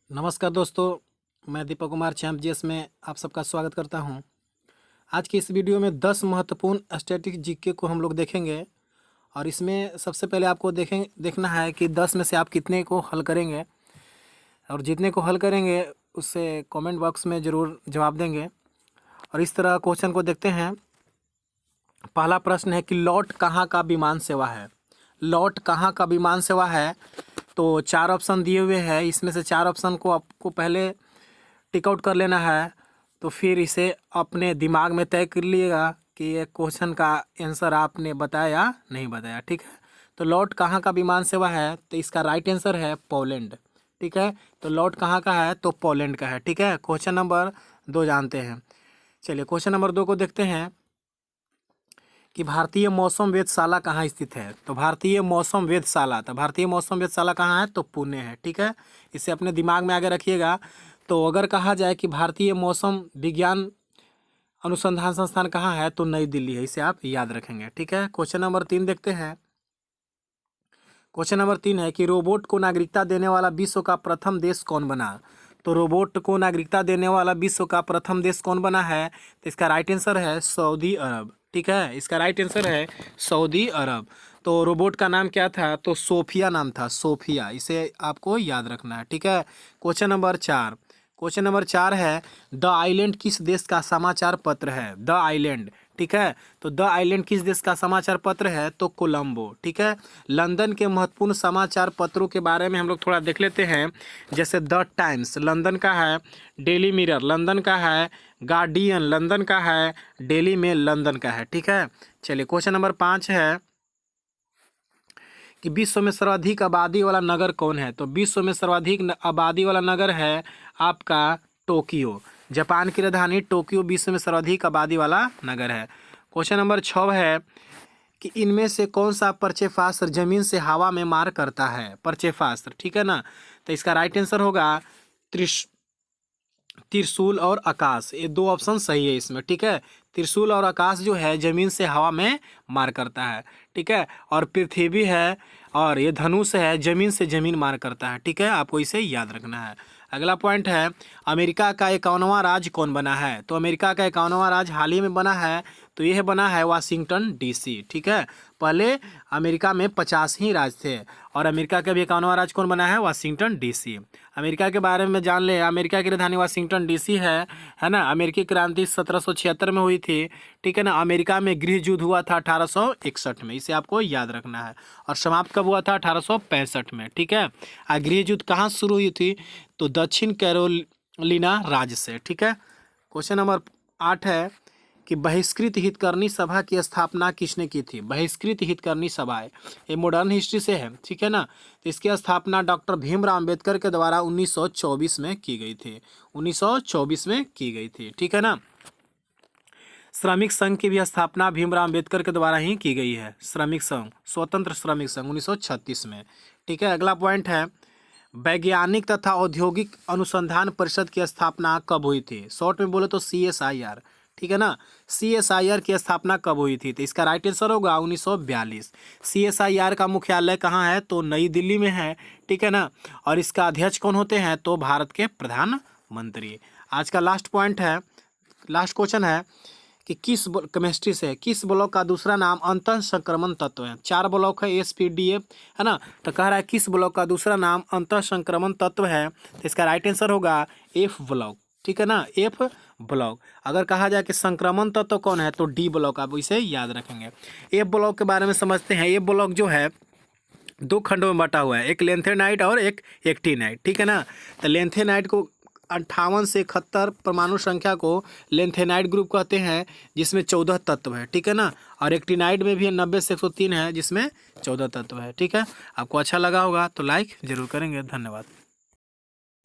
नमस्कार दोस्तों, मैं दीपक कुमार चैम्प जीएस में आप सबका स्वागत करता हूं। आज की इस वीडियो में 10 महत्वपूर्ण स्टैटिक जीके को हम लोग देखेंगे और इसमें सबसे पहले आपको देखना है कि 10 में से आप कितने को हल करेंगे और जितने को हल करेंगे उससे कमेंट बॉक्स में ज़रूर जवाब देंगे। और इस तरह क्वेश्चन को देखते हैं। पहला प्रश्न है कि लॉट कहाँ का विमान सेवा है। लॉट कहाँ का विमान सेवा है, तो 4 ऑप्शन दिए हुए हैं। इसमें से 4 ऑप्शन को आपको पहले टिक आउट कर लेना है, तो फिर इसे अपने दिमाग में तय कर लिएगा कि ये क्वेश्चन का आंसर आपने बताया या नहीं बताया। ठीक है, तो लॉट कहाँ का विमान सेवा है, तो इसका राइट आंसर है पोलैंड। ठीक है, तो लॉट कहाँ का है, तो पोलैंड का है। ठीक है, क्वेश्चन नंबर 2 जानते हैं। चलिए क्वेश्चन नंबर 2 को देखते हैं कि भारतीय मौसम वेधशाला कहाँ स्थित है। तो भारतीय मौसम वेधशाला कहाँ है, तो पुणे है। ठीक है, इसे अपने दिमाग में आगे रखिएगा। तो अगर कहा जाए कि भारतीय मौसम विज्ञान अनुसंधान संस्थान कहाँ है, तो नई दिल्ली है। इसे आप याद रखेंगे। ठीक है, क्वेश्चन नंबर 3 देखते हैं। क्वेश्चन नंबर 3 है कि रोबोट को नागरिकता देने वाला विश्व का प्रथम देश कौन बना। तो रोबोट को नागरिकता देने वाला विश्व का प्रथम देश कौन बना है, तो इसका राइट आंसर है सऊदी अरब। ठीक है, इसका राइट आंसर है सऊदी अरब। तो रोबोट का नाम क्या था, तो सोफिया नाम था, सोफिया। इसे आपको याद रखना है। ठीक है, क्वेश्चन नंबर 4 है द आइलैंड किस देश का समाचार पत्र है। द आइलैंड, ठीक है, तो द आइलैंड किस देश का समाचार पत्र है, तो कोलंबो। ठीक है, लंदन के महत्वपूर्ण समाचार पत्रों के बारे में हम लोग थोड़ा देख लेते हैं। जैसे द टाइम्स लंदन का है, डेली मिरर लंदन का है, गार्डियन लंदन का है, डेली मेल लंदन का है। ठीक है, चलिए क्वेश्चन नंबर 5 है कि विश्व में सर्वाधिक आबादी वाला नगर कौन है। तो विश्व में सर्वाधिक आबादी वाला नगर है आपका टोक्यो। जापान की राजधानी टोक्यो विश्व में सर्वाधिक आबादी वाला नगर है। क्वेश्चन नंबर 6 है कि इनमें से कौन सा प्रक्षेपास्त्र जमीन से हवा में मार करता है। प्रक्षेपास्त्र, ठीक है ना, तो इसका राइट आंसर होगा त्रिशूल और आकाश। ये 2 ऑप्शन सही है इसमें। ठीक है, त्रिशूल और आकाश जो है जमीन से हवा में मार करता है। ठीक है, और पृथ्वी है और ये धनुष है, जमीन से जमीन मार करता है। ठीक है, आपको इसे याद रखना है। अगला पॉइंट है अमेरिका का 51वां राज्य कौन बना है। तो अमेरिका का 51वां राज्य हाल ही में बना है, तो यह बना है वाशिंगटन डीसी। ठीक है, पहले अमेरिका में 50 ही राज्य थे और अमेरिका का भी 51वां राज्य कौन बना है, वाशिंगटन डीसी। अमेरिका के बारे में जान ले, अमेरिका की राजधानी वाशिंगटन डीसी है ना। अमेरिकी क्रांति 1776 में हुई थी। ठीक है ना, अमेरिका में गृह युद्ध हुआ था 1861 में, इसे आपको याद रखना है। और समाप्त कब हुआ था, 1865 में। ठीक है, गृह युद्ध कहाँ शुरू हुई थी, तो दक्षिण कैरोलिना राज्य से। ठीक है, क्वेश्चन नंबर 8 है कि बहिष्कृत हितकर्णी सभा की स्थापना किसने की थी। बहिष्कृत हितकर्णी सभा ये मॉडर्न हिस्ट्री से है। ठीक है ना, तो इसकी स्थापना डॉक्टर भीमराव अंबेडकर के द्वारा 1924 में की गई थी। 1924 में की गई थी। ठीक है ना, श्रमिक संघ की भी स्थापना भीमराव अंबेडकर के द्वारा ही की गई है। श्रमिक संघ, स्वतंत्र श्रमिक संघ 1936 में। ठीक है, अगला पॉइंट है वैज्ञानिक तथा औद्योगिक अनुसंधान परिषद की स्थापना कब हुई थी। शॉर्ट में बोले तो CSIR। ठीक है ना, CSIR की स्थापना कब हुई थी, तो इसका राइट आंसर होगा 1942। CSIR का मुख्यालय कहाँ है, तो नई दिल्ली में है। ठीक है ना, और इसका अध्यक्ष कौन होते हैं, तो भारत के प्रधानमंत्री। आज का लास्ट पॉइंट है, लास्ट क्वेश्चन है कि केमिस्ट्री से किस ब्लॉक का दूसरा नाम अंतः संक्रमण तत्व है। 4 ब्लॉक है, SPDF है ना, तो कह रहा है किस ब्लॉक का दूसरा नाम अंतः संक्रमण तत्व है, तो इसका राइट आंसर होगा F ब्लॉक। ठीक है ना, F ब्लॉक। अगर कहा जाए कि संक्रमण तत्व कौन है, तो D ब्लॉक, आप इसे याद रखेंगे। F ब्लॉक के बारे में समझते हैं। F ब्लॉक जो है 2 खंडों में बटा हुआ है, एक लेंथेनाइट और एक एक्टिनाइट। ठीक है ना, तो लेंथेनाइट को 58 से 71 परमाणु संख्या को लेंथेनाइट ग्रुप कहते हैं, जिसमें 14 तत्व है। ठीक है ना, और एक्टिनाइट में भी 90 से 103 है, जिसमें 14 तत्व है। ठीक है, आपको अच्छा लगा होगा तो लाइक जरूर करेंगे। धन्यवाद।